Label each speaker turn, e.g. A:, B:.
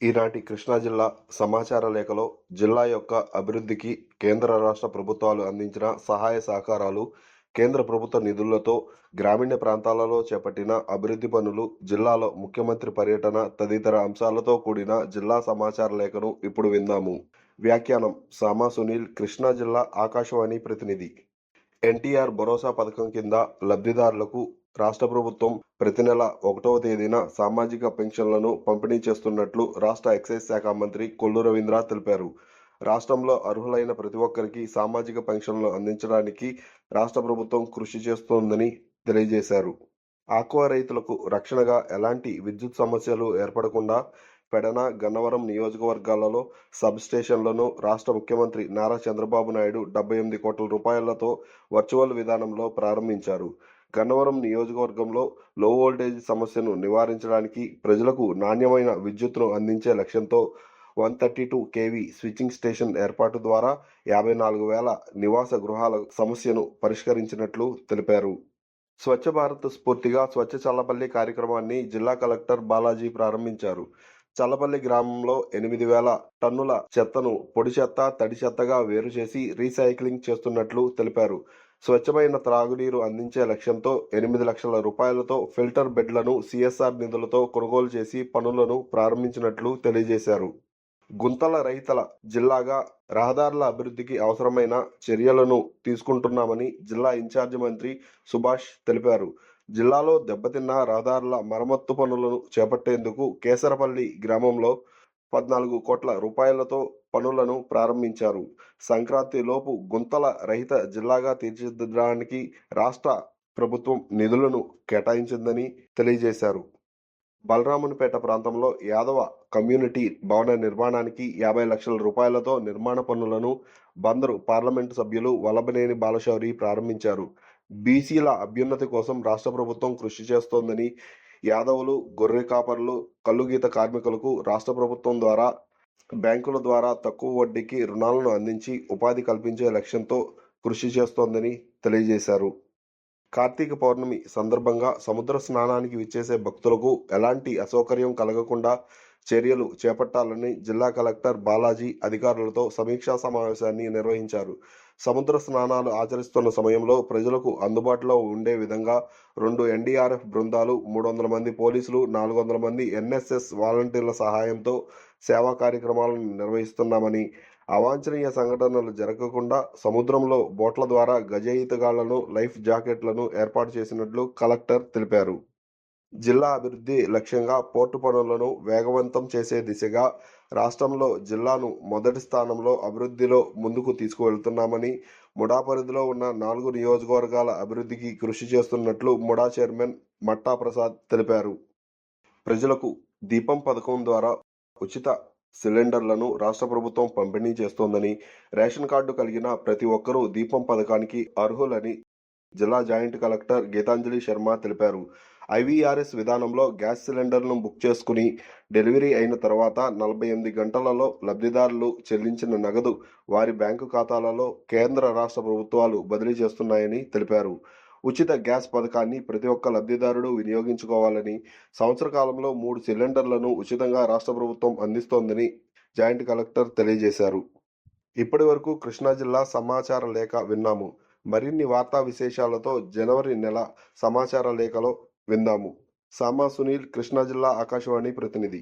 A: ఈనాటి కృష్ణా జిల్లా సమాచార లేఖలో జిల్లా యొక్క అభివృద్ధికి కేంద్ర రాష్ట్ర ప్రభుత్వాలు అందించిన సహాయ సహకారాలు, కేంద్ర ప్రభుత్వ నిధులతో గ్రామీణ ప్రాంతాలలో చేపట్టిన అభివృద్ధి పనులు, జిల్లాలో ముఖ్యమంత్రి పర్యటన తదితర అంశాలతో కూడిన జిల్లా సమాచార లేఖను ఇప్పుడు విందాము. వ్యాఖ్యానం సామా సునీల్, కృష్ణా జిల్లా ఆకాశవాణి ప్రతినిధి. ఎన్టీఆర్ భరోసా పథకం కింద లబ్ధిదారులకు రాష్ట్ర ప్రభుత్వం ప్రతి నెల 1వ తేదీన సామాజిక పెన్షన్లను పంపిణీ చేస్తున్నట్లు రాష్ట్ర ఎక్సైజ్ శాఖ మంత్రి కొల్లు రవీంద్ర తెలిపారు. రాష్ట్రంలో అర్హులైన ప్రతి ఒక్కరికి సామాజిక పెన్షన్లు అందించడానికి రాష్ట్ర ప్రభుత్వం కృషి చేస్తోందని తెలియజేశారు. ఆక్వా రైతులకు రక్షణగా ఎలాంటి విద్యుత్ సమస్యలు ఏర్పడకుండా పెడన, గన్నవరం నియోజకవర్గాలలో సబ్ స్టేషన్లను రాష్ట్ర ముఖ్యమంత్రి నారా చంద్రబాబు నాయుడు 78 కోట్ల రూపాయలతో వర్చువల్ విధానంలో ప్రారంభించారు. గన్నవరం నియోజకవర్గంలో లో వోల్టేజ్ సమస్యను నివారించడానికి ప్రజలకు నాణ్యమైన విద్యుత్తును అందించే లక్ష్యంతో 132 కేవీ స్విచ్చింగ్ స్టేషన్ ఏర్పాటు ద్వారా 54,000 నివాస గృహాల సమస్యను పరిష్కరించినట్లు తెలిపారు. స్వచ్ఛ భారత్ స్ఫూర్తిగా స్వచ్ఛ చల్లపల్లి కార్యక్రమాన్ని జిల్లా కలెక్టర్ బాలాజీ ప్రారంభించారు. చల్లపల్లి గ్రామంలో 8,000 టన్నుల చెత్తను పొడి చెత్త, తడి చెత్తగా వేరు చేసి రీసైక్లింగ్ చేస్తున్నట్లు తెలిపారు. స్వచ్ఛమైన త్రాగునీరు అందించే లక్ష్యంతో 8 లక్షల రూపాయలతో ఫిల్టర్ బెడ్లను సిఎస్ఆర్ నిధులతో కొనుగోలు చేసి పనులను ప్రారంభించినట్లు తెలియజేశారు. గుంతల రహిత జిల్లాగా రహదారుల అభివృద్ధికి అవసరమైన చర్యలను తీసుకుంటున్నామని జిల్లా ఇన్ఛార్జి మంత్రి సుభాష్ తెలిపారు. జిల్లాలో దెబ్బతిన్న రహదారుల మరమ్మత్తు పనులను చేపట్టేందుకు కేసరపల్లి గ్రామంలో 14 కోట్ల రూపాయలతో పనులను ప్రారంభించారు. సంక్రాంతి లోపు గుంతల రహిత జిల్లాగా తీర్చిదిద్దడానికి రాష్ట్ర ప్రభుత్వం నిధులను కేటాయించిందని తెలియజేశారు. బలరామునిపేట ప్రాంతంలో యాదవ కమ్యూనిటీ భవన నిర్మాణానికి 50 లక్షల రూపాయలతో నిర్మాణ పనులను బందరు పార్లమెంటు సభ్యులు వల్లభనేని బాలశౌరి ప్రారంభించారు. బీసీల అభ్యున్నతి కోసం రాష్ట్ర ప్రభుత్వం కృషి చేస్తోందని, యాదవులు, గొర్రె కాపర్లు, కల్లుగీత కార్మికులకు రాష్ట్ర ప్రభుత్వం ద్వారా బ్యాంకుల ద్వారా తక్కువ వడ్డీకి రుణాలను అందించి ఉపాధి కల్పించే లక్ష్యంతో కృషి చేస్తోందని తెలియజేశారు. కార్తీక పౌర్ణమి సందర్భంగా సముద్ర స్నానానికి విచ్చేసే భక్తులకు ఎలాంటి అసౌకర్యం కలగకుండా చర్యలు చేపట్టాలని జిల్లా కలెక్టర్ బాలాజీ అధికారులతో సమీక్షా సమావేశాన్ని నిర్వహించారు. సముద్ర స్నానాలు ఆచరిస్తున్న సమయంలో ప్రజలకు అందుబాటులో ఉండే విధంగా 2 ఎన్డీఆర్ఎఫ్ బృందాలు, 300 మంది పోలీసులు, 400 మంది ఎన్ఎస్ఎస్ వాలంటీర్ల సహాయంతో సేవా కార్యక్రమాలను నిర్వహిస్తున్నామని, అవాంఛనీయ సంఘటనలు జరగకుండా సముద్రంలో బోట్ల ద్వారా గజ ఈతగాళ్లను, లైఫ్ జాకెట్లను ఏర్పాటు చేసినట్లు కలెక్టర్ తెలిపారు. జిల్లా అభివృద్ధి లక్ష్యంగా పోర్టు పనులను వేగవంతం చేసే దిశగా రాష్ట్రంలో జిల్లాను మొదటి స్థానంలో అభివృద్ధిలో ముందుకు తీసుకువెళ్తున్నామని, ముడా పరిధిలో ఉన్న 4 నియోజకవర్గాల అభివృద్ధికి కృషి చేస్తున్నట్లు ముడా చైర్మన్ మట్టా ప్రసాద్ తెలిపారు. ప్రజలకు దీపం పథకం ద్వారా ఉచిత సిలిండర్లను రాష్ట్ర ప్రభుత్వం పంపిణీ చేస్తోందని, రేషన్ కార్డు కలిగిన ప్రతి ఒక్కరూ దీపం పథకానికి అర్హులని జిల్లా జాయింట్ కలెక్టర్ గీతాంజలి శర్మ తెలిపారు. ఐవీఆర్ఎస్ విధానంలో గ్యాస్ సిలిండర్ను బుక్ చేసుకుని డెలివరీ అయిన తర్వాత 48 గంటలలో లబ్ధిదారులు చెల్లించిన నగదు వారి బ్యాంకు ఖాతాలలో కేంద్ర రాష్ట్ర ప్రభుత్వాలు బదిలీ చేస్తున్నాయని తెలిపారు. ఉచిత గ్యాస్ పథకాన్ని ప్రతి ఒక్క లబ్ధిదారుడు వినియోగించుకోవాలని, సంవత్సర కాలంలో 3 సిలిండర్లను ఉచితంగా రాష్ట్ర ప్రభుత్వం అందిస్తోందని జాయింట్ కలెక్టర్ తెలియజేశారు. ఇప్పటి వరకు కృష్ణా జిల్లా సమాచార లేఖ విన్నాము. మరిన్ని వార్తా విశేషాలతో జనవరి నెల సమాచార లేఖలో విందాము. సామా సునీల్, కృష్ణా జిల్లా ఆకాశవాణి ప్రతినిధి.